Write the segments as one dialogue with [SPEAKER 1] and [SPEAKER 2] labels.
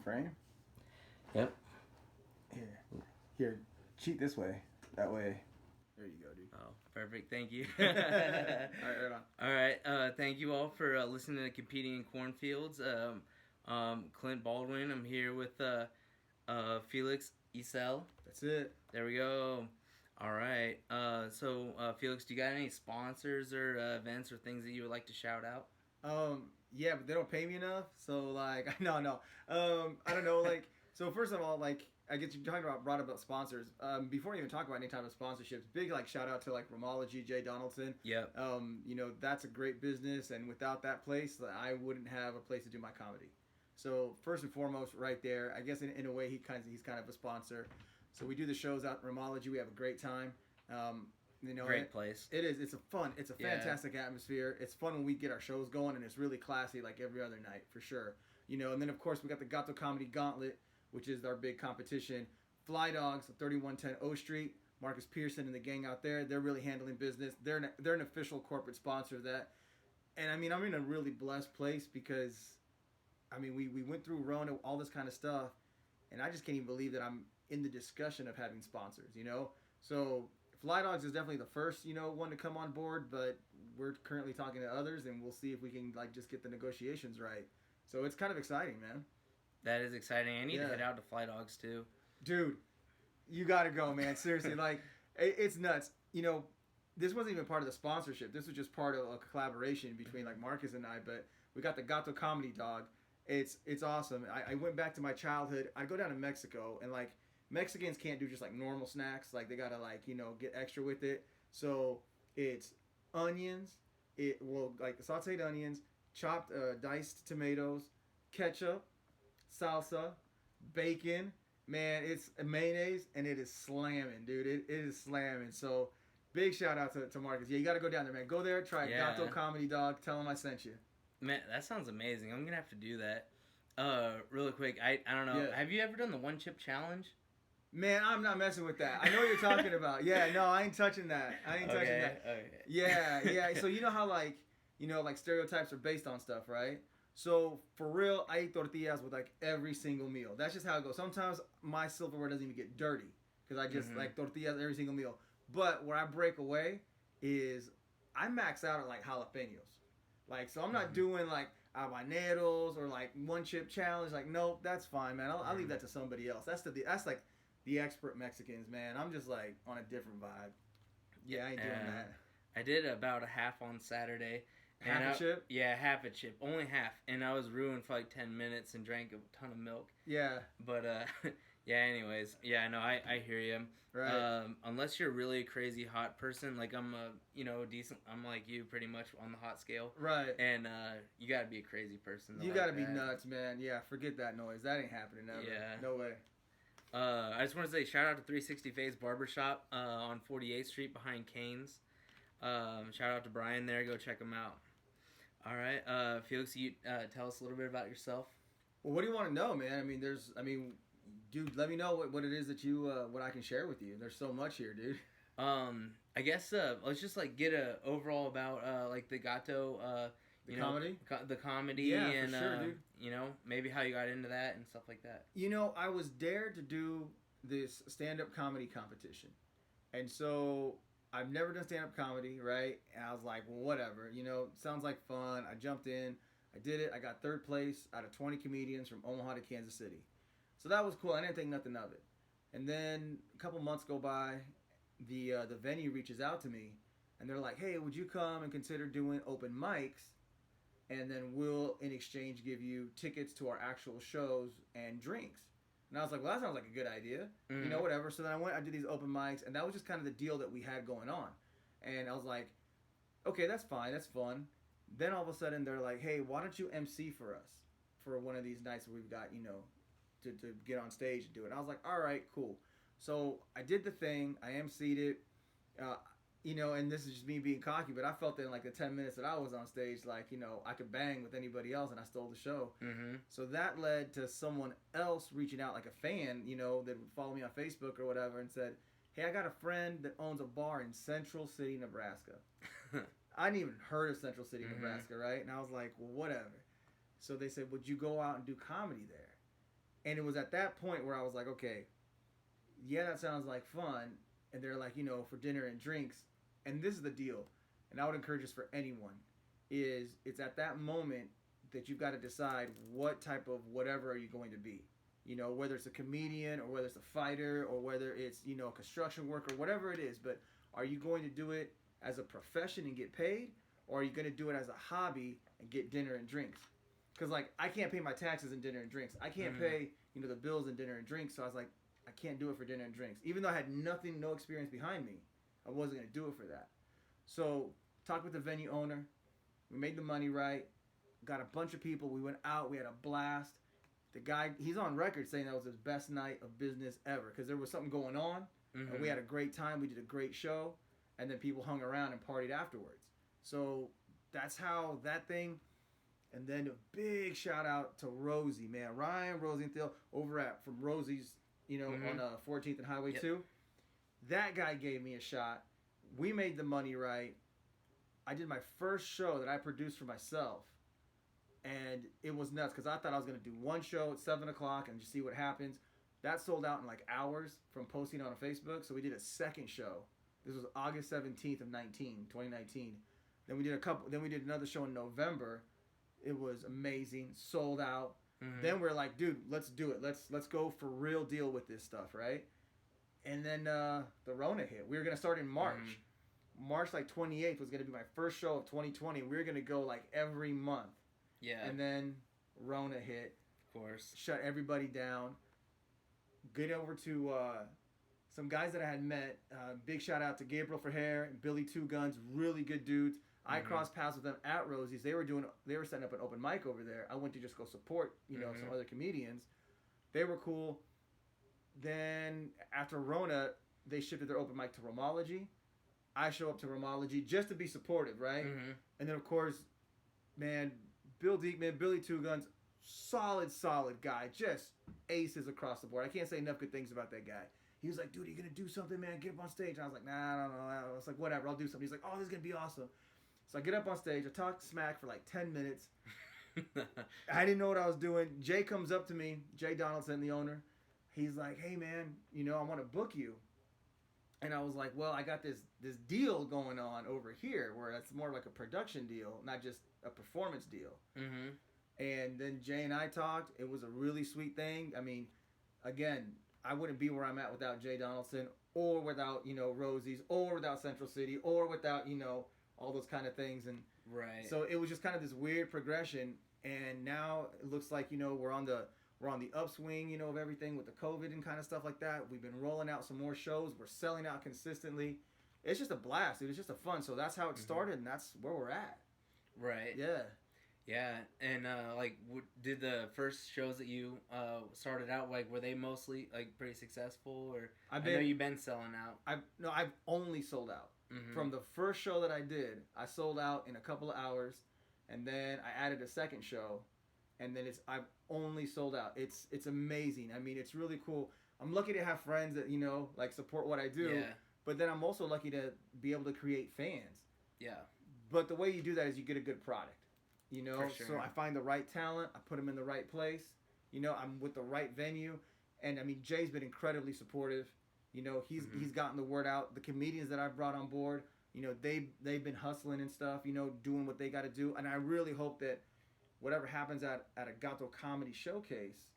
[SPEAKER 1] frame.
[SPEAKER 2] Yep.
[SPEAKER 1] Here, cheat this way. That way. There you go, dude.
[SPEAKER 2] Oh, perfect. Thank you.
[SPEAKER 1] All right, right on.
[SPEAKER 2] All right. Thank you all for listening to Competing in Cornfields. Clint Baldwin. I'm here with Felix, Izel.
[SPEAKER 1] That's it.
[SPEAKER 2] There we go. All right. So Felix, do you got any sponsors or events or things that you would like to shout out?
[SPEAKER 1] Yeah, but they don't pay me enough. So like, no. I don't know. Like, so first of all, like, I get you talking about brought up sponsors. Before I even talk about any type of sponsorships, big like shout out to like Romology, Jay Donaldson.
[SPEAKER 2] Yep.
[SPEAKER 1] That's a great business, and without that place, I wouldn't have a place to do my comedy. So first and foremost, right there, I guess in a way he's kind of a sponsor. So we do the shows out in Romology. We have a great time.
[SPEAKER 2] Great place.
[SPEAKER 1] It is. It's a fantastic atmosphere. It's fun when we get our shows going, and it's really classy like every other night for sure. And then of course we got the Gato Comedy Gauntlet, which is our big competition. Fly Dogs, 3110 O Street. Marcus Pearson and the gang out there, they're really handling business. They're an official corporate sponsor of that. And I mean, I'm in a really blessed place because, I mean, we went through Rona, all this kind of stuff, and I just can't even believe that I'm in the discussion of having sponsors, So Fly Dogs is definitely the first, one to come on board, but we're currently talking to others, and we'll see if we can like just get the negotiations right. So it's kind of exciting, man.
[SPEAKER 2] That is exciting. I need to head out to Fly Dogs too.
[SPEAKER 1] Dude, you got to go, man. Seriously, like, it's nuts. This wasn't even part of the sponsorship. This was just part of a collaboration between, like, Marcus and I. But we got the Gato Comedy Dog. It's awesome. I went back to my childhood. I go down to Mexico, and, like, Mexicans can't do just, like, normal snacks. Like, they got to, like, get extra with it. So it's onions. Like, sauteed onions, chopped diced tomatoes, ketchup, salsa, bacon, man, it's mayonnaise, and it is slamming, dude. It is slamming. So big shout out to Marcus. Yeah, you got to go down there, man. Go there, try Gato Comedy Dog. Tell him I sent you.
[SPEAKER 2] Man, that sounds amazing. I'm gonna have to do that. Really quick, I don't know.
[SPEAKER 1] Yeah.
[SPEAKER 2] Have you ever done the one chip challenge?
[SPEAKER 1] Man, I'm not messing with that. I know what you're talking about. Yeah, no, I ain't touching that.
[SPEAKER 2] Okay.
[SPEAKER 1] Yeah. So you know how like stereotypes are based on stuff, right? So, for real, I eat tortillas with, like, every single meal. That's just how it goes. Sometimes my silverware doesn't even get dirty because I just like tortillas every single meal. But where I break away is I max out at, like, jalapenos. Like, so I'm not doing, like, habaneros or, like, one-chip challenge. Like, nope, that's fine, man. I'll leave that to somebody else. That's like, the expert Mexicans, man. I'm just, like, on a different vibe. Yeah, I ain't doing that.
[SPEAKER 2] I did about a half on Saturday.
[SPEAKER 1] Half a chip?
[SPEAKER 2] Yeah, half a chip. Only half. And I was ruined for like 10 minutes and drank a ton of milk.
[SPEAKER 1] Yeah.
[SPEAKER 2] But, yeah, anyways. Yeah, no, I hear you.
[SPEAKER 1] Right.
[SPEAKER 2] Unless you're really a crazy hot person, like I'm I'm like you pretty much on the hot scale.
[SPEAKER 1] Right.
[SPEAKER 2] And you got to be a crazy person.
[SPEAKER 1] You got to be nuts, man. Yeah, forget that noise. That ain't happening ever.
[SPEAKER 2] Yeah.
[SPEAKER 1] No way.
[SPEAKER 2] I just want to say shout out to 360 Phase Barbershop on 48th Street behind Cane's. Shout out to Brian there. Go check him out. All right, Felix, you tell us a little bit about yourself.
[SPEAKER 1] Well, what do you want to know, man? Dude, let me know what it is that you what I can share with you. There's so much here, dude.
[SPEAKER 2] I guess let's just like get a overall about like the Gato,
[SPEAKER 1] comedy,
[SPEAKER 2] the comedy,
[SPEAKER 1] yeah,
[SPEAKER 2] and
[SPEAKER 1] for sure, dude.
[SPEAKER 2] Maybe how you got into that and stuff like that.
[SPEAKER 1] I was dared to do this stand-up comedy competition, and so I've never done stand-up comedy, right? And I was like, well, whatever. Sounds like fun. I jumped in. I did it. I got third place out of 20 comedians from Omaha to Kansas City. So that was cool. I didn't think nothing of it. And then a couple months go by. The venue reaches out to me, and they're like, hey, would you come and consider doing open mics? And then we'll, in exchange, give you tickets to our actual shows and drinks. And I was like, well, that sounds like a good idea.
[SPEAKER 2] Mm-hmm.
[SPEAKER 1] Whatever. So then I did these open mics, and that was just kind of the deal that we had going on. And I was like, okay, that's fine. That's fun. Then all of a sudden, they're like, hey, why don't you MC for us for one of these nights where we've got, to get on stage and do it. And I was like, all right, cool. So I did the thing. I MC'd it. And this is just me being cocky, but I felt that in like the 10 minutes that I was on stage, like, I could bang with anybody else, and I stole the show.
[SPEAKER 2] Mm-hmm.
[SPEAKER 1] So that led to someone else reaching out, like a fan, that would follow me on Facebook or whatever, and said, hey, I got a friend that owns a bar in Central City, Nebraska. I hadn't even heard of Central City, Nebraska, right? And I was like, well, whatever. So they said, would you go out and do comedy there? And it was at that point where I was like, okay, yeah, that sounds like fun. And they're like, for dinner and drinks. And this is the deal. And I would encourage this for anyone. It's at that moment that you've got to decide what type of whatever are you going to be. Whether it's a comedian or whether it's a fighter or whether it's, a construction worker, whatever it is. But are you going to do it as a profession and get paid? Or are you going to do it as a hobby and get dinner and drinks? Because, I can't pay my taxes in dinner and drinks. I can't pay, the bills in dinner and drinks. So I was like, I can't do it for dinner and drinks. Even though I had no experience behind me, I wasn't going to do it for that. So, talked with the venue owner. We made the money right. Got a bunch of people. We went out. We had a blast. The guy, he's on record saying that was his best night of business ever. Because there was something going on. And we had a great time. We did a great show. And then people hung around and partied afterwards. So, that's how that thing... And then a big shout out to Rosie, man. Ryan Rosenthal over from Rosie's, on 14th and Highway 2. That guy gave me a shot. We made the money right. I did my first show that I produced for myself. And it was nuts because I thought I was going to do one show at 7 o'clock and just see what happens. That sold out in hours from posting on Facebook. So we did a second show. This was August 17th of 2019. Then we did another show in November. It was amazing, sold out. Then we're like, dude, let's do it. Let's go for real deal with this stuff, right? And then the Rona hit. We were gonna start in March. March 28th was gonna be my first show of 2020. We were gonna go every month.
[SPEAKER 2] Yeah.
[SPEAKER 1] And then Rona hit.
[SPEAKER 2] Of course.
[SPEAKER 1] Shut everybody down. Get over to some guys that I had met. Big shout out to Gabriel Ferrer and Billy Two Guns. Really good dudes. I crossed paths with them at Rosie's. They were setting up an open mic over there. I went to just go support, some other comedians. They were cool. Then after Rona, they shifted their open mic to Romology. I show up to Romology just to be supportive, right? And then of course, man, Bill Diekman, Billy Two Guns, solid guy, just aces across the board. I can't say enough good things about that guy. He was like, dude, are you gonna do something, man? Get up on stage. And I was like, nah, I don't know. I was like, whatever, I'll do something. He's like, oh, this is gonna be awesome. So I get up on stage, I talk smack for 10 minutes. I didn't know what I was doing. Jay comes up to me, Jay Donaldson, the owner. He's like, hey man, I want to book you. And I was like, well, I got this deal going on over here where it's more like a production deal, not just a performance deal. And then Jay and I talked. It was a really sweet thing. I mean, again, I wouldn't be where I'm at without Jay Donaldson or without, Rosie's or without Central City or without, all those kind of things. And
[SPEAKER 2] right.
[SPEAKER 1] So it was just kind of this weird progression, and now it looks like we're on the upswing of everything with the COVID and kind of stuff like that. We've been rolling out some more shows. We're selling out consistently. It's just a blast, dude. It's just a fun. So that's how it started, and that's where we're at.
[SPEAKER 2] Right. Yeah. And did the first shows that you started out were they mostly pretty successful, or I know you've been selling out?
[SPEAKER 1] I've only sold out. From the first show that I did, I sold out in a couple of hours, and then I added a second show, and then I've only sold out. It's amazing. I mean, it's really cool. I'm lucky to have friends that support what I do.
[SPEAKER 2] Yeah.
[SPEAKER 1] But then I'm also lucky to be able to create fans.
[SPEAKER 2] Yeah.
[SPEAKER 1] But the way you do that is you get a good product.
[SPEAKER 2] For sure.
[SPEAKER 1] So I find the right talent, I put them in the right place. I'm with the right venue, and I mean Jay's been incredibly supportive. He's gotten the word out. The comedians that I've brought on board, they've been hustling and stuff, doing what they got to do. And I really hope that whatever happens at a Gato Comedy Showcase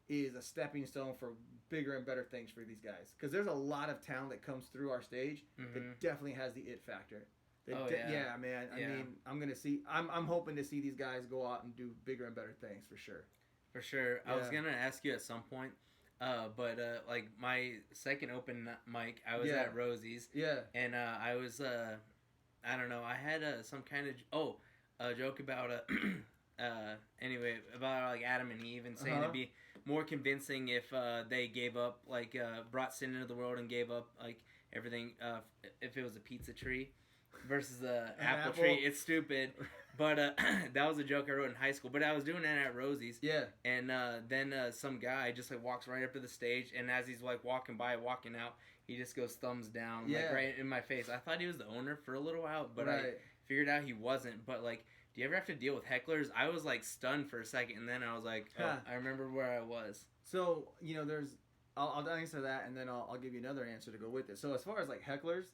[SPEAKER 1] is a stepping stone for bigger and better things for these guys. Because there's a lot of talent that comes through our stage that definitely has the it factor. Yeah, man. I mean, I'm hoping to see these guys go out and do bigger and better things for sure.
[SPEAKER 2] For sure. I was gonna ask you at some point, but my second open mic, I was at Rosie's.
[SPEAKER 1] Yeah.
[SPEAKER 2] And I was I don't know. I had some kind of a joke about anyway about Adam and Eve and saying it'd be more convincing if they gave up brought sin into the world and gave up everything if it was a pizza tree versus the apple tree. It's stupid, but that was a joke I wrote in high school. But I was doing that at Rosie's. Yeah. And then some guy just walks right up to the stage, and as he's walking out, he just goes thumbs down right in my face. I thought he was the owner for a little while, but I figured out he wasn't. But do you ever have to deal with hecklers? I was like stunned for a second, and then I was like, oh, I remember where I was.
[SPEAKER 1] So, you know, I'll answer that, and then I'll give you another answer to go with it. So as far as like hecklers,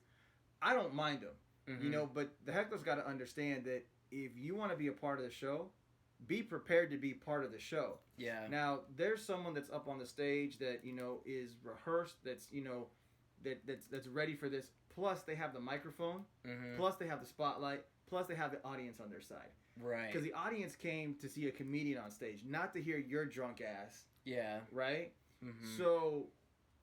[SPEAKER 1] I don't mind them, you know, but the hecklers got to understand that if you want to be a part of the show, be prepared to be part of the show.
[SPEAKER 2] Yeah.
[SPEAKER 1] Now, there's someone that's up on the stage that, you know, is rehearsed, that's, you know, that's ready for this. Plus, they have the microphone. Plus, they have the spotlight. Plus, they have the audience on their side.
[SPEAKER 2] Right.
[SPEAKER 1] Because the audience came to see a comedian on stage, not to hear your drunk ass.
[SPEAKER 2] Yeah.
[SPEAKER 1] Right? So,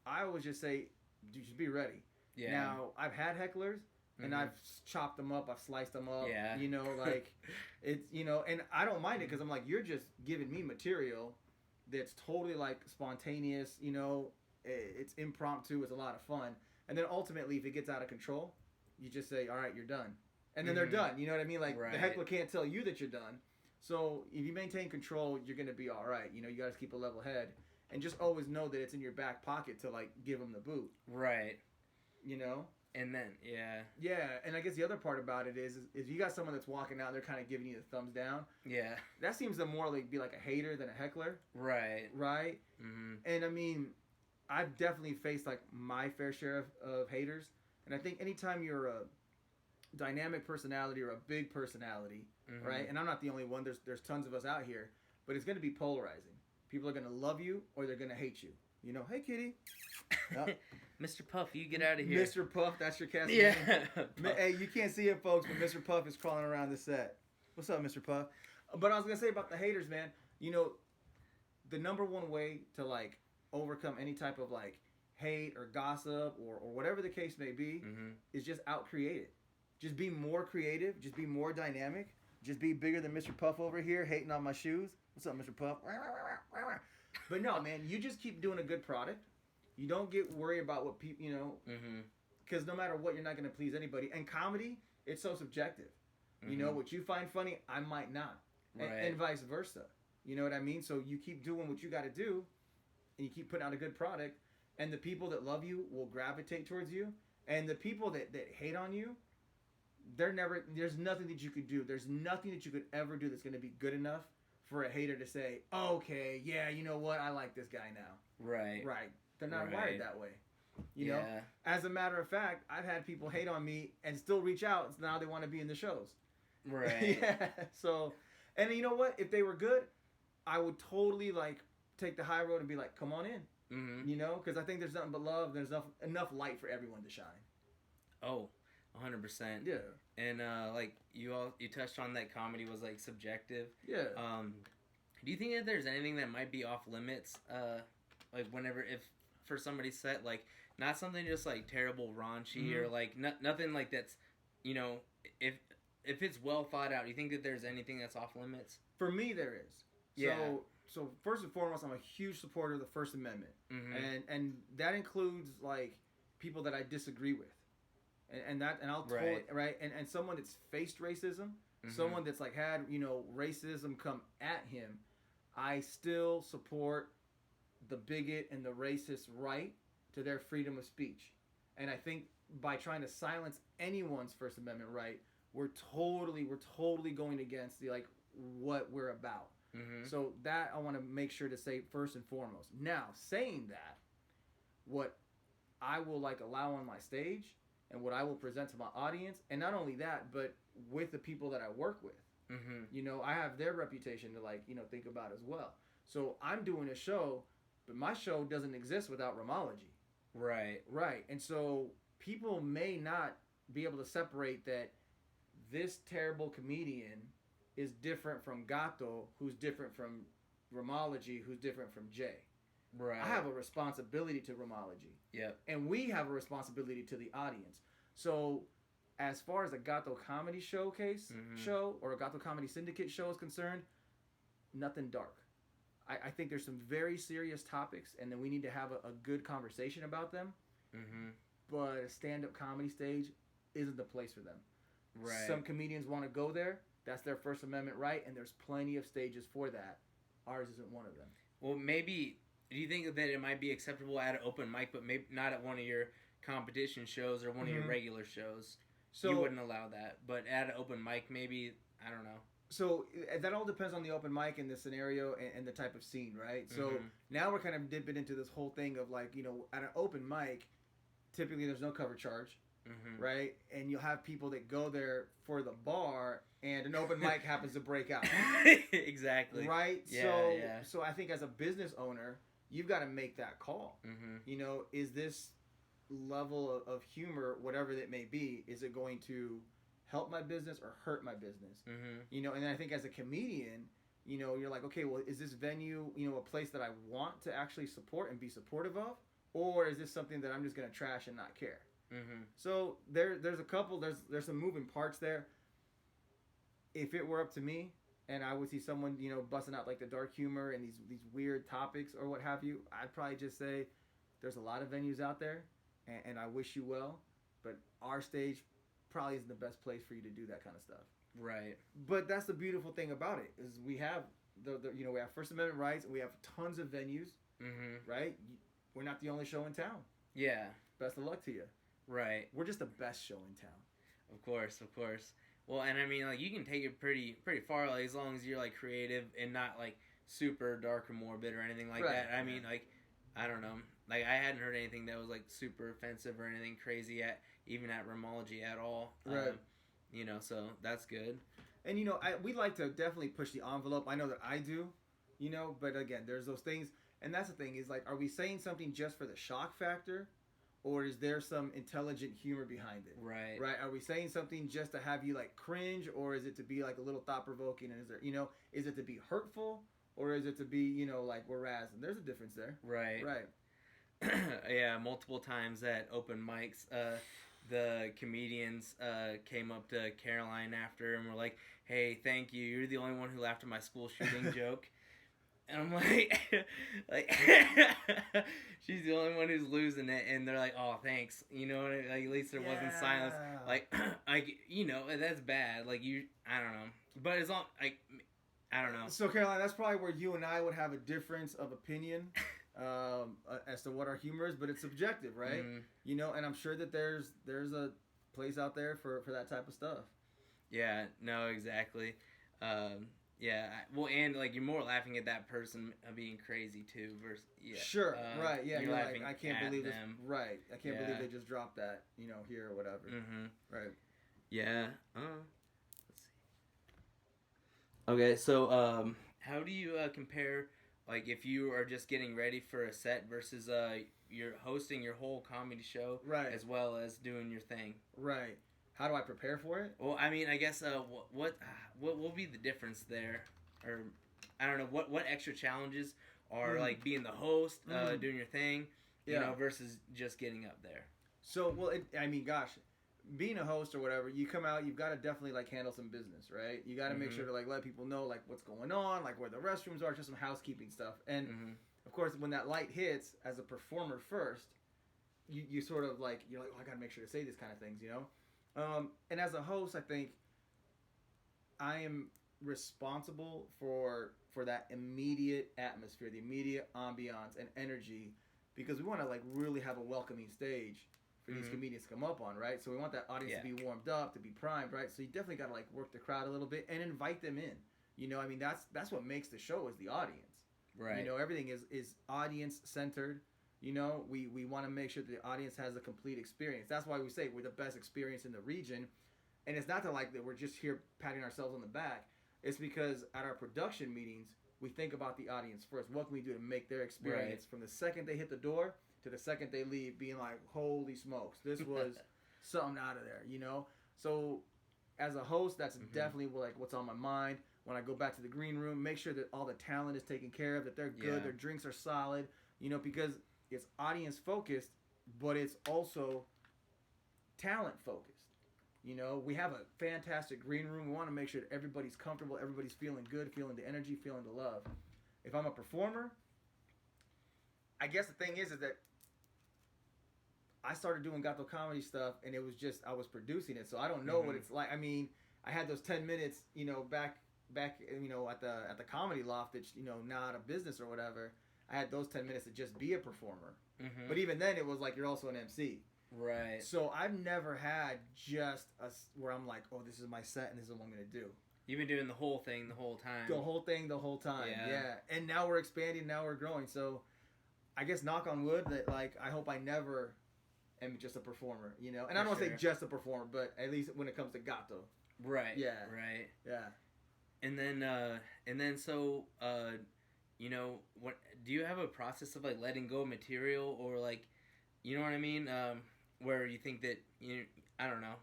[SPEAKER 1] I always just say, you should be ready.
[SPEAKER 2] Yeah.
[SPEAKER 1] Now, I've had hecklers, and I've chopped them up, I've sliced them up.
[SPEAKER 2] Yeah.
[SPEAKER 1] You know, like, it's, you know, and I don't mind it because I'm like, you're just giving me material that's totally, like, spontaneous, you know, it's impromptu, it's a lot of fun. And then ultimately, if it gets out of control, you just say, all right, you're done. And then they're done. You know what I mean? Like, the heckler can't tell you that you're done. So if you maintain control, you're going to be all right. You know, you got to keep a level head. And just always know that it's in your back pocket to, like, give them the boot.
[SPEAKER 2] Right.
[SPEAKER 1] You know?
[SPEAKER 2] And then, yeah.
[SPEAKER 1] Yeah, and I guess the other part about it is you got someone that's walking out and they're kind of giving you the thumbs down.
[SPEAKER 2] Yeah.
[SPEAKER 1] That seems to more like be like a hater than a heckler.
[SPEAKER 2] Right.
[SPEAKER 1] Right? And, I mean, I've definitely faced, like, my fair share of haters. And I think anytime you're a dynamic personality or a big personality, right? And I'm not the only one. There's tons of us out here. But it's going to be polarizing. People are going to love you or they're going to hate you. You know, hey, kitty.
[SPEAKER 2] Mr. Puff, you get out of here.
[SPEAKER 1] Mr. Puff, that's your cast
[SPEAKER 2] name.
[SPEAKER 1] Hey, you can't see it, folks, but Mr. Puff is crawling around the set. What's up, Mr. Puff? But I was going to say about the haters, man. You know, the number one way to, like, overcome any type of, like, hate or gossip or whatever the case may be is just out-create it. Just be more creative. Just be more dynamic. Just be bigger than Mr. Puff over here hating on my shoes. What's up, Mr. Puff? But no, man, you just keep doing a good product. You don't get worried about what people, you know, because no matter what, you're not going to please anybody. And comedy, it's so subjective. You know, what you find funny, I might not. And vice versa. You know what I mean? So you keep doing what you got to do, and you keep putting out a good product, and the people that love you will gravitate towards you. And the people that hate on you, there's nothing that you could do. There's nothing that you could ever do that's going to be good enough for a hater to say, okay, yeah, you know what? I like this guy now.
[SPEAKER 2] Right.
[SPEAKER 1] They're not wired that way. You know? As a matter of fact, I've had people hate on me and still reach out. So now they want to be in the shows.
[SPEAKER 2] Right.
[SPEAKER 1] Yeah. So, and you know what? If they were good, I would totally, like, take the high road and be like, come on in. You know? Because I think there's nothing but love. There's enough light for everyone to shine.
[SPEAKER 2] Oh, 100%.
[SPEAKER 1] Yeah.
[SPEAKER 2] And, like, you touched on that comedy was, like, subjective.
[SPEAKER 1] Yeah.
[SPEAKER 2] Do you think that there's anything that might be off limits, like, if for somebody's set, like, not something just, like, terrible raunchy or, like, nothing like that's, you know, if it's well thought out, do you think that there's anything that's off limits?
[SPEAKER 1] For me, there is.
[SPEAKER 2] Yeah.
[SPEAKER 1] So first and foremost, I'm a huge supporter of the First Amendment. And that includes, like, people that I disagree with. And I'll totally, right? And someone that's faced racism, someone that's, like, had, you know, racism come at him, I still support the bigot and the racist right to their freedom of speech. And I think by trying to silence anyone's First Amendment right, we're totally going against the, like, what we're about. So that I want to make sure to say first and foremost. Now, saying that, what I will, like, allow on my stage and what I will present to my audience, and not only that, but with the people that I work with. You know, I have their reputation to, like, you know, think about as well. So I'm doing a show, but my show doesn't exist without Romology. Right. And so people may not be able to separate that this terrible comedian is different from Gato, who's different from Romology, who's different from Jay.
[SPEAKER 2] Right.
[SPEAKER 1] I have a responsibility to Romology.
[SPEAKER 2] Yep.
[SPEAKER 1] And we have a responsibility to the audience. So as far as a Gato Comedy Showcase show or a Gato Comedy Syndicate show is concerned, nothing dark. I think there's some very serious topics, and then we need to have a good conversation about them. But a stand-up comedy stage isn't the place for them.
[SPEAKER 2] Right.
[SPEAKER 1] Some comedians want to go there. That's their First Amendment right, and there's plenty of stages for that. Ours isn't one of them.
[SPEAKER 2] Well, maybe, do you think that it might be acceptable at an open mic, but maybe not at one of your competition shows or one of your regular shows? So you wouldn't allow that. But at an open mic, maybe, I don't know.
[SPEAKER 1] So that all depends on the open mic and the scenario and the type of scene, right? So
[SPEAKER 2] Mm-hmm.
[SPEAKER 1] now we're kind of dipping into this whole thing of like, at an open mic, typically there's no cover charge,
[SPEAKER 2] Mm-hmm.
[SPEAKER 1] right? And you'll have people that go there for the bar, and an open mic happens to break out,
[SPEAKER 2] Exactly.
[SPEAKER 1] right?
[SPEAKER 2] Yeah,
[SPEAKER 1] so,
[SPEAKER 2] yeah.
[SPEAKER 1] so I think as a business owner, you've got to make that call.
[SPEAKER 2] Mm-hmm.
[SPEAKER 1] Is this level of humor, whatever that may be, is it going to help my business or hurt my business?
[SPEAKER 2] Mm-hmm.
[SPEAKER 1] And then I think as a comedian, you're like, okay, well, is this venue, a place that I want to actually support and be supportive of, or is this something that I'm just gonna trash and not care?
[SPEAKER 2] Mm-hmm.
[SPEAKER 1] So there's a couple, there's some moving parts there. If it were up to me, and I would see someone, busting out like the dark humor and these weird topics or what have you, I'd probably just say, there's a lot of venues out there, and I wish you well, but our stage probably isn't the best place for you to do that kind of stuff.
[SPEAKER 2] Right.
[SPEAKER 1] But that's the beautiful thing about it is we have we have First Amendment rights, and we have tons of venues,
[SPEAKER 2] Mm-hmm.
[SPEAKER 1] right? We're not the only show in town.
[SPEAKER 2] Yeah.
[SPEAKER 1] Best of luck to you.
[SPEAKER 2] Right.
[SPEAKER 1] We're just the best show in town.
[SPEAKER 2] Of course. Of course. Well, and I mean, like, you can take it pretty far, like, as long as you're like creative and not like super dark or morbid or anything like that. I mean, like, I don't know. Like, I hadn't heard anything that was like super offensive or anything crazy even at Remology at all.
[SPEAKER 1] Right.
[SPEAKER 2] So that's good.
[SPEAKER 1] And we like to definitely push the envelope. I know that I do. But again, there's those things, and that's the thing is like, are we saying something just for the shock factor, or is there some intelligent humor behind it?
[SPEAKER 2] Right.
[SPEAKER 1] Right. Are we saying something just to have you like cringe, or is it to be like a little thought provoking? And is there, is it to be hurtful, or is it to be, like we're razzing? There's a difference there.
[SPEAKER 2] Right.
[SPEAKER 1] Right.
[SPEAKER 2] Yeah, multiple times at open mics, the comedians came up to Caroline after and were like, "Hey, thank you. You're the only one who laughed at my school shooting joke." And I'm like, she's the only one who's losing it, and they're like, "Oh, thanks." Like, at least there wasn't silence. Like, that's bad. Like, I don't know, but it's all like, I don't know.
[SPEAKER 1] So Caroline, that's probably where you and I would have a difference of opinion. As to what our humor is, but it's subjective, right?
[SPEAKER 2] Mm-hmm.
[SPEAKER 1] And I'm sure that there's a place out there for that type of stuff.
[SPEAKER 2] Yeah, no, exactly. Yeah, well, and like you're more laughing at that person being crazy too, versus
[SPEAKER 1] Sure, right, yeah,
[SPEAKER 2] you're
[SPEAKER 1] like,
[SPEAKER 2] laughing
[SPEAKER 1] I can't
[SPEAKER 2] at
[SPEAKER 1] believe
[SPEAKER 2] them.
[SPEAKER 1] this, right? I can't believe they just dropped that, here or whatever.
[SPEAKER 2] Mm-hmm.
[SPEAKER 1] Right.
[SPEAKER 2] Yeah. Let's see. Okay, so how do you compare? Like, if you are just getting ready for a set versus you're hosting your whole comedy show,
[SPEAKER 1] right,
[SPEAKER 2] as well as doing your thing,
[SPEAKER 1] right? How do I prepare for it?
[SPEAKER 2] Well, I mean, I guess what will be the difference there, or I don't know what extra challenges are like being the host, doing your thing, versus just getting up there.
[SPEAKER 1] So, well, I mean, gosh, being a host or whatever, you come out, you've got to definitely like handle some business, right? You got to make sure to like let people know like what's going on, like where the restrooms are, just some housekeeping stuff. And of course, when that light hits as a performer first, you sort of like, you're like, oh, I got to make sure to say these kind of things, and as a host, I think I am responsible for that immediate atmosphere, the immediate ambiance and energy, because we want to like really have a welcoming stage for these comedians to come up on, right? So we want that audience to be warmed up, to be primed, right? So you definitely got to like work the crowd a little bit and invite them in. I mean, that's what makes the show is the audience.
[SPEAKER 2] Right.
[SPEAKER 1] Everything is audience centered. We want to make sure that the audience has a complete experience. That's why we say we're the best experience in the region. And it's not that like that we're just here patting ourselves on the back. It's because at our production meetings, we think about the audience first. What can we do to make their experience from the second they hit the door to the second they leave being like, holy smokes, this was something out of there, So as a host, that's definitely like what's on my mind. When I go back to the green room, make sure that all the talent is taken care of, that they're good, their drinks are solid, because it's audience focused, but it's also talent focused. We have a fantastic green room. We want to make sure that everybody's comfortable, everybody's feeling good, feeling the energy, feeling the love. If I'm a performer, I guess the thing is that I started doing Gato comedy stuff, and it was just I was producing it, so I don't know what it's like. I mean, I had those 10 minutes, back, at the comedy loft that's now out of business or whatever. I had those 10 minutes to just be a performer, but even then it was like you're also an MC.
[SPEAKER 2] Right.
[SPEAKER 1] So I've never had just where I'm like, oh, this is my set and this is what I'm gonna do.
[SPEAKER 2] You've been doing the whole thing the whole time.
[SPEAKER 1] The whole time. Yeah. And now we're expanding. Now we're growing. So, I guess knock on wood that like I hope I never am just a performer. You know, and I don't want to say just a performer, but at least when it comes to gato.
[SPEAKER 2] Right.
[SPEAKER 1] Yeah.
[SPEAKER 2] Right.
[SPEAKER 1] Yeah.
[SPEAKER 2] And then so you know, what do you have a process of like letting go of material, or like, you know what I mean, where you think that I don't know,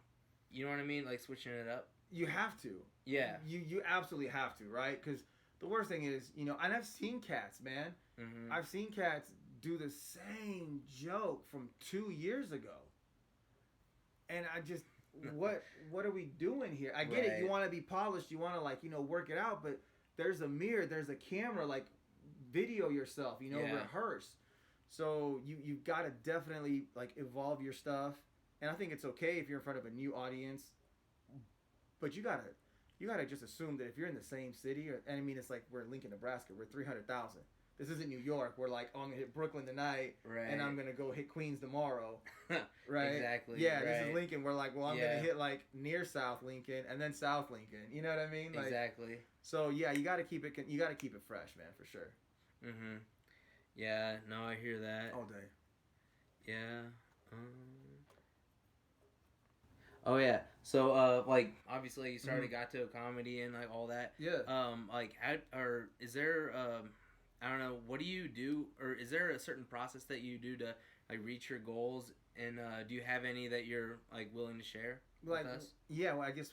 [SPEAKER 2] you know what I mean, like switching it up?
[SPEAKER 1] You have to.
[SPEAKER 2] Yeah.
[SPEAKER 1] You absolutely have to, right? Because the worst thing is, you know, and I've seen cats, man.
[SPEAKER 2] Mm-hmm.
[SPEAKER 1] I've seen cats do the same joke from 2 years ago, and I just what are we doing here? I get it. You want to be polished. You want to like, you know, work it out, but there's a mirror, there's a camera, like video yourself, you know, rehearse. So you've got to definitely like evolve your stuff. And I think it's okay if you're in front of a new audience, but you gotta just assume that if you're in the same city, and I mean, it's like we're Lincoln, Nebraska, we're 300,000. This isn't New York. We're like, oh, I'm gonna hit Brooklyn tonight, and I'm gonna go hit Queens tomorrow, right? Exactly. Yeah, right. This is Lincoln. We're like, well, I'm gonna hit like near South Lincoln and then South Lincoln. You know what I mean? Like, exactly. So yeah, you gotta keep it fresh, man, for sure.
[SPEAKER 2] Mhm. Yeah. No, I hear that
[SPEAKER 1] all day.
[SPEAKER 2] Yeah. Oh yeah. So like obviously you started gato comedy and like all that.
[SPEAKER 1] Yeah.
[SPEAKER 2] Like or is there I don't know, what do you do, or is there a certain process that you do to like reach your goals, and do you have any that you're like willing to share with us?
[SPEAKER 1] Yeah, well, I guess.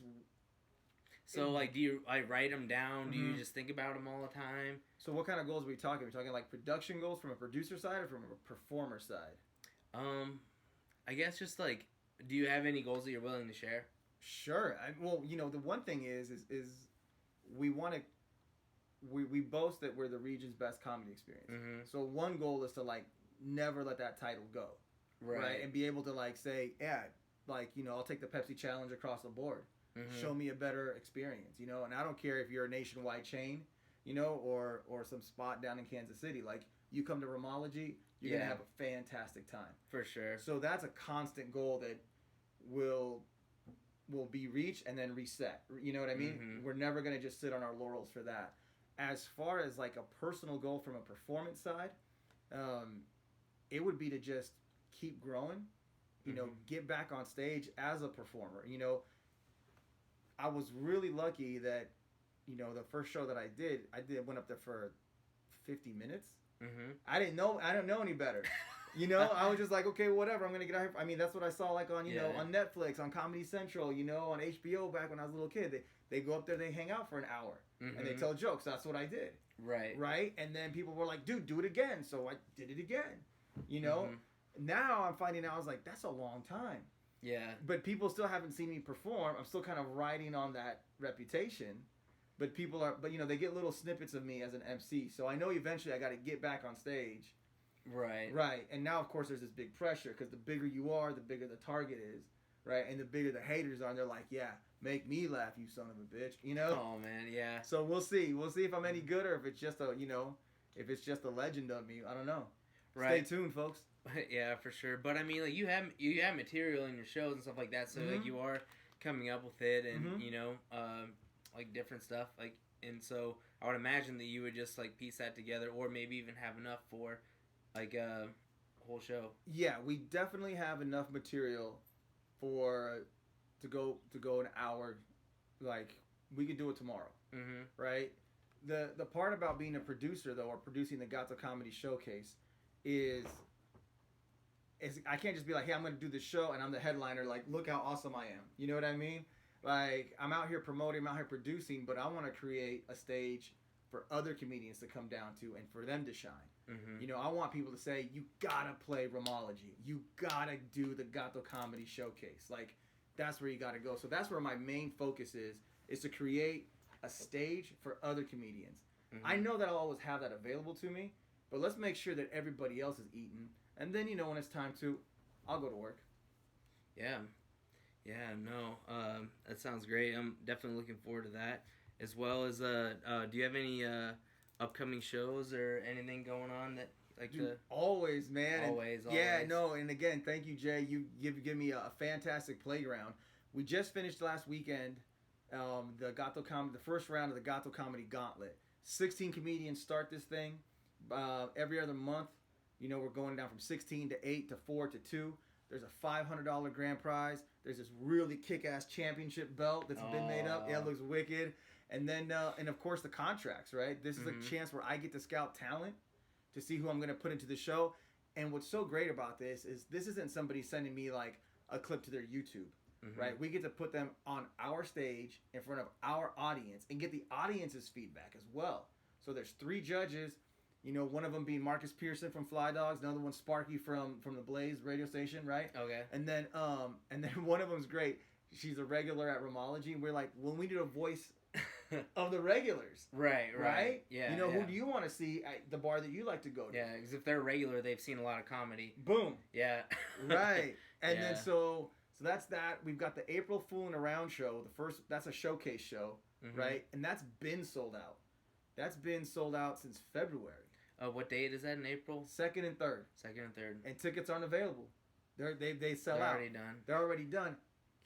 [SPEAKER 2] So like, do you write them down? Do you just think about them all the time?
[SPEAKER 1] So what kind of goals are we talking? Are we talking like production goals from a producer side or from a performer side?
[SPEAKER 2] I guess just like, do you have any goals that you're willing to share?
[SPEAKER 1] Sure. Well, you know, the one thing is we want to. We boast that we're the region's best comedy experience. Mm-hmm. So one goal is to like never let that title go, right? And be able to like say, yeah, like, you know, I'll take the Pepsi challenge across the board. Mm-hmm. Show me a better experience, you know. And I don't care if you're a nationwide chain, you know, or some spot down in Kansas City. Like, you come to Romology, you're gonna have a fantastic time
[SPEAKER 2] for sure.
[SPEAKER 1] So that's a constant goal that will be reached and then reset. You know what I mean? Mm-hmm. We're never gonna just sit on our laurels for that. As far as like a personal goal from a performance side, it would be to just keep growing, you know, get back on stage as a performer. You know, I was really lucky that, you know, the first show that I went up there for 50 minutes. Mm-hmm. I didn't know any better. You know, I was just like, okay, whatever, I'm going to get out here. I mean, that's what I saw like on, you know, on Netflix, on Comedy Central, you know, on HBO back when I was a little kid. They go up there, they hang out for an hour. Mm-hmm. And they tell jokes. That's what I did. Right? And then people were like, dude, do it again. So I did it again. You know? Mm-hmm. Now I'm finding out, I was like, that's a long time.
[SPEAKER 2] Yeah.
[SPEAKER 1] But people still haven't seen me perform. I'm still kind of riding on that reputation. But you know, they get little snippets of me as an MC. So I know eventually I got to get back on stage. Right. And now, of course, there's this big pressure because the bigger you are, the bigger the target is. Right? And the bigger the haters are. And they're like, yeah, make me laugh, you son of a bitch. You know?
[SPEAKER 2] Oh, man, yeah.
[SPEAKER 1] So we'll see. We'll see if I'm any good or if it's just a, you know, if it's just a legend of me. I don't know. Right. Stay tuned, folks.
[SPEAKER 2] Yeah, for sure. But, I mean, like, you have material in your shows and stuff like that. So, like, you are coming up with it and, you know, like, different stuff. Like, and so I would imagine that you would just, like, piece that together or maybe even have enough for, like, a whole show. Yeah, we definitely have enough material to go an hour. Like, we could do it tomorrow. Mm-hmm. Right? The part about being a producer, though, or producing the Gato Comedy Showcase is I can't just be like, hey, I'm going to do this show and I'm the headliner. Like, look how awesome I am. You know what I mean? Like, I'm out here promoting, I'm out here producing, but I want to create a stage for other comedians to come down to and for them to shine. Mm-hmm. You know, I want people to say, you gotta play Romology. You gotta do the Gato Comedy Showcase. Like, that's where you gotta go. So that's where my main focus is to create a stage for other comedians. Mm-hmm. I know that I'll always have that available to me, but let's make sure that everybody else is eating. And then, you know, when it's time to, I'll go to work. Yeah. Yeah, no, that sounds great. I'm definitely looking forward to that. As well as, do you have any upcoming shows or anything going on that like? Dude, always, man. Always. Yeah, no, and again, thank you, Jay. You give me a fantastic playground. We just finished last weekend
[SPEAKER 1] The first round of the Gato Comedy Gauntlet. 16 comedians start this thing. Every other month, we're going down from 16 to 8 to 4 to 2. There's a $500 grand prize. There's this really kick-ass championship belt that's been made up. Yeah, it looks wicked. And then, and of course, the contracts, right? This is a chance where I get to scout talent to see who I'm going to put into the show. And what's so great about this is this isn't somebody sending me like a clip to their YouTube, right? We get to put them on our stage in front of our audience and get the audience's feedback as well. So there's 3 judges. One of them being Marcus Pearson from Fly Dogs, another one Sparky from the Blaze radio station, right? Okay. And then one of them's great. She's a regular at Romology, and we're like, well, we need a voice of the regulars. Right? Yeah. Who do you want to see at the bar that you like to go to?
[SPEAKER 2] Yeah, because if they're regular, they've seen a lot of comedy.
[SPEAKER 1] Boom.
[SPEAKER 2] Yeah.
[SPEAKER 1] Right. And then so that's that. We've got the April Fooling Around show. That's a showcase show, right? And that's been sold out. That's been sold out since February.
[SPEAKER 2] What date is that in April?
[SPEAKER 1] 2nd and 3rd.
[SPEAKER 2] 2nd and 3rd.
[SPEAKER 1] And tickets aren't available. They sell out.
[SPEAKER 2] They're already done.
[SPEAKER 1] They're already done.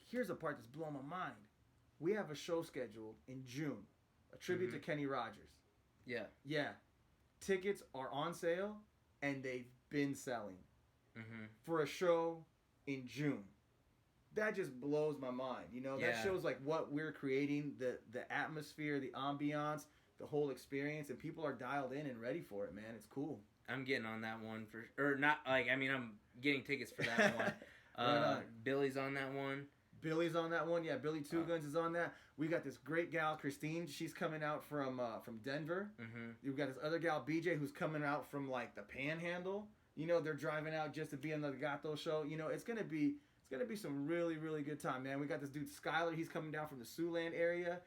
[SPEAKER 1] Here's the part that's blowing my mind. We have a show scheduled in June. A tribute to Kenny Rogers. Yeah. Yeah. Tickets are on sale, and they've been selling. For a show in June. That just blows my mind. That shows like what we're creating, the atmosphere, the ambiance, the whole experience, and people are dialed in and ready for it, man. It's cool.
[SPEAKER 2] I'm getting on that one I'm getting tickets for that one. Billy's on that one.
[SPEAKER 1] Billy's on that one. Yeah, Billy Two Guns is on that. We got this great gal, Christine. She's coming out from Denver. We've got this other gal, BJ, who's coming out from like the Panhandle. They're driving out just to be on the Gato show. It's gonna be some really, really good time, man. We got this dude Skyler. He's coming down from the Siouxland area.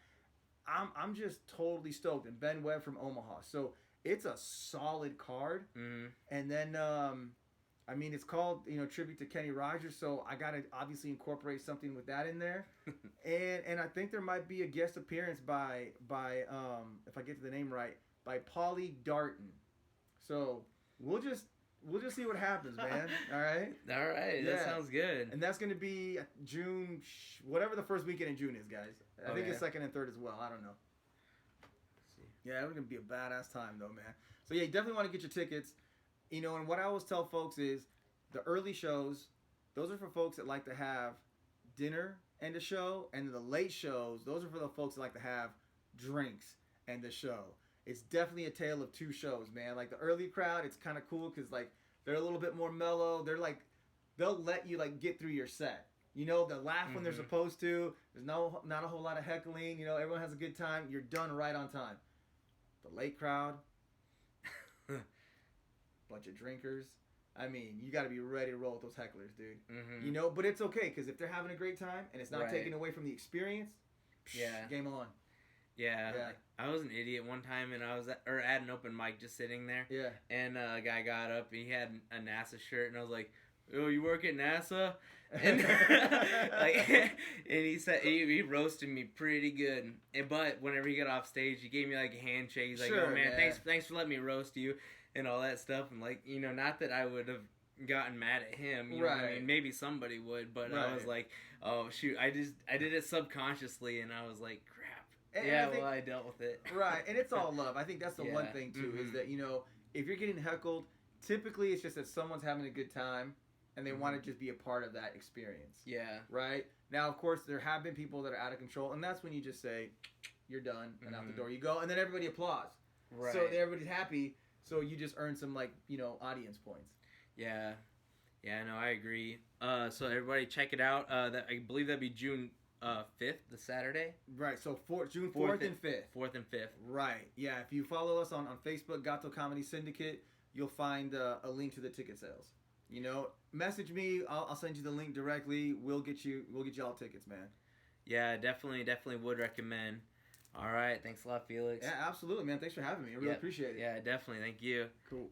[SPEAKER 1] I'm just totally stoked. And Ben Webb from Omaha. So it's a solid card. And then, it's called, Tribute to Kenny Rogers. So I got to obviously incorporate something with that in there. and I think there might be a guest appearance by if I get the name right, by Pauly Darton. So we'll just see what happens, man. All right?
[SPEAKER 2] All right. Yeah. That sounds good.
[SPEAKER 1] And that's going to be June, whatever the first weekend in June is, guys. I think it's 2nd and 3rd as well. I don't know. Yeah, it's going to be a badass time, though, man. So, yeah, you definitely want to get your tickets. And what I always tell folks is the early shows, those are for folks that like to have dinner and a show. And the late shows, those are for the folks that like to have drinks and the show. It's definitely a tale of 2 shows, man. Like the early crowd, it's kind of cool because like they're a little bit more mellow. They'll let you like get through your set. They'll laugh when they're supposed to. There's not a whole lot of heckling. Everyone has a good time. You're done right on time. The late crowd, bunch of drinkers. You got to be ready to roll with those hecklers, dude. But it's okay because if they're having a great time and it's not taken away from the experience, game on.
[SPEAKER 2] Yeah. I was an idiot one time, and I was at an open mic just sitting there. Yeah. And a guy got up, and he had a NASA shirt, and I was like, "Oh, you work at NASA?" And and he said he roasted me pretty good. But whenever he got off stage, he gave me like a handshake. He's like, "Oh man, thanks for letting me roast you," and all that stuff. And like, not that I would have gotten mad at him. You know what I mean? Maybe somebody would, but I was like, "Oh shoot!" I did it subconsciously, and I was like, "Crap." And I dealt with it.
[SPEAKER 1] Right, and it's all love. I think that's the one thing, too, is that, if you're getting heckled, typically it's just that someone's having a good time, and they want to just be a part of that experience. Yeah. Right? Now, of course, there have been people that are out of control, and that's when you just say, you're done, and out the door you go, and then everybody applauds. Right. So everybody's happy, so you just earn some, audience points.
[SPEAKER 2] Yeah. Yeah, no, I agree. So everybody check it out. I believe that'd be June 5th, the Saturday.
[SPEAKER 1] Right, so June 4th and 5th.
[SPEAKER 2] 4th and 5th.
[SPEAKER 1] Right, yeah. If you follow us on Facebook, Gato Comedy Syndicate, you'll find a link to the ticket sales. Message me. I'll send you the link directly. We'll get you all tickets, man.
[SPEAKER 2] Yeah, definitely would recommend. All right, thanks a lot, Felix.
[SPEAKER 1] Yeah, absolutely, man. Thanks for having me. I really appreciate it.
[SPEAKER 2] Yeah, definitely. Thank you.
[SPEAKER 1] Cool.